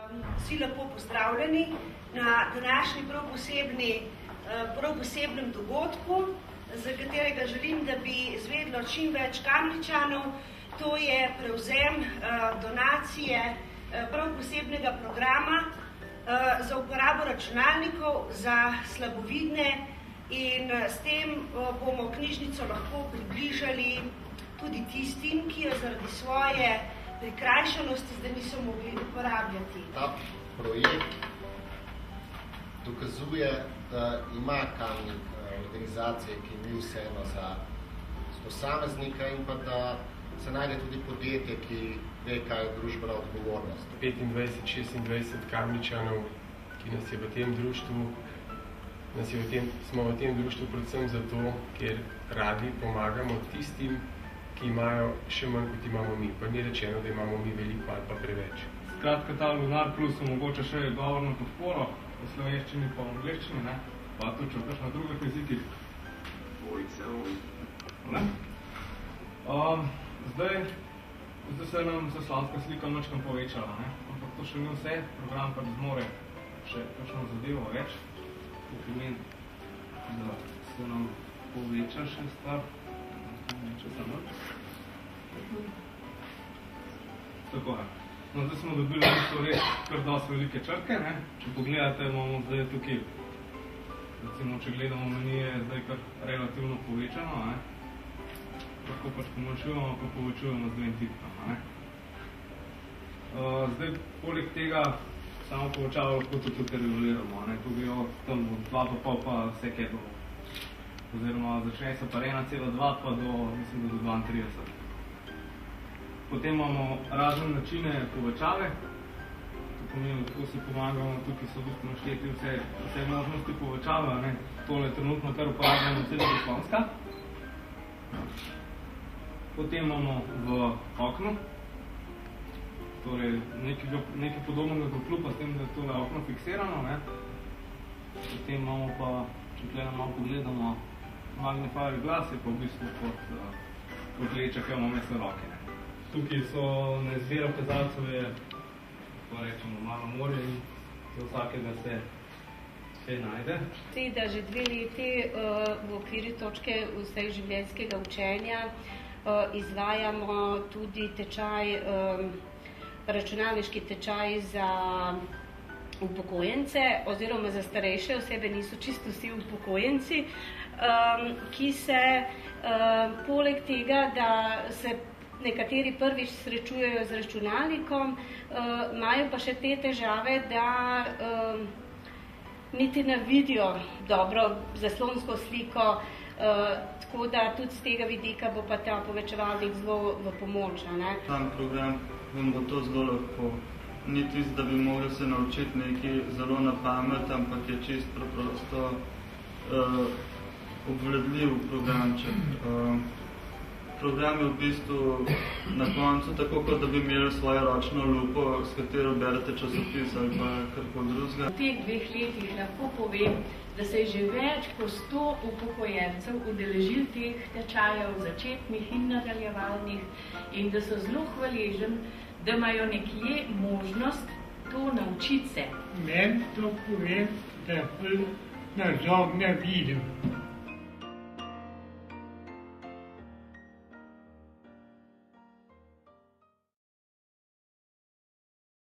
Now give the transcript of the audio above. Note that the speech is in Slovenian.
Vsi lepo pozdravljeni na današnji prav posebnem dogodku, za katerega želim, da bi izvedlo čim več Kamničanov. To je prevzem donacije prav posebnega programa za uporabo računalnikov za slabovidne in s tem bomo knjižnico lahko približali tudi tistim, ki jo zaradi svoje prikrajšanosti zdaj niso mogli uporabljati. Ta projekt dokazuje, da ima Kamnik organizacije, ki ni vseeno za posameznika in pa da se najde tudi podjetje, ki ve, kaj je družbena odgovornost. 25-26 Kamničanov, ki nas je v tem društvu, smo v tem društvu predvsem zato, ker radi pomagamo tistim, ki imajo še manj, kot imamo mi. Pa ni rečeno, da imamo mi veliko ali pa preveč. Skratka, ta Lunar Plus omogoča še govorno podporo v slovenščini pa v angleščini, ne? Pa tudi če na drugih jezikih. Zdaj se nam zaslavska slika nočkam povečala, ne? Ampak to še ni vse, program pa zmore še kakšno zadevo več. To pomeni, da se nam poveča še stvar. Tako je. No, zdaj smo dobili res kar dosti velike črke, ne? Če pogledate, imamo zdaj tukaj, recimo, če gledamo meni, je zdaj kar relativno povečano, ne? Lahko pač pomanjšujemo, pa povečujemo z dvem tipkama, ne? Zdaj, poleg tega, samo povečavo lahko tudi reguliramo, ne? Tukaj jo tam od 2,5 pa vse kaj do. Oziroma začne se pa 1,2 pa do, mislim, do 32. Potem imamo razne načine povečave. To pomeni, tako si pomagamo, tukaj so tudi našteti vse možnosti povečave, ne? Tole trenutno kar uporabljamo telefonska. Potem imamo v oknu, torej nekaj podobnega kot klupa, s tem, da je tole okno fiksirano, ne? Potem imamo pa, če tukaj malo pogledamo, magnifier glas je pa v bistvu kot leča, ki imamo mesto roke. Tukaj so na izbiro kazalcev je, tako rečemo, malo morje in za vsakega se najde. Da že 2 leti v okviru točke vseživljenjskega učenja izvajamo tudi tečaj, računalniški tečaj za upokojence oziroma za starejše osebe, niso čisto vsi upokojenci, ki se poleg tega, da se nekateri prvič srečujejo z računalnikom, imajo pa še te težave, da niti ne vidijo dobro zaslonsko sliko, tako da tudi z tega vidika bo pa ta povečevalnik zelo v pomoč. Sam program vam bo to zelo lahko. Ni tisto, da bi mogli se naučiti nekaj zelo na pamet, ampak je čisto preprosto obvladljiv programček. Program je v bistvu na koncu tako, kot da bi imeli svojo ročno lupo, s katero berete časopis ali pa karkoli drugega. V teh 2 letih lahko povem, da se je že več kot 100 upokojencev udeležil teh tečajev, začetnih in nadaljevalnih, in da so zelo hvaležni, da imajo nekje možnost to naučiti se. Meni to pove, da nazor ne vidim.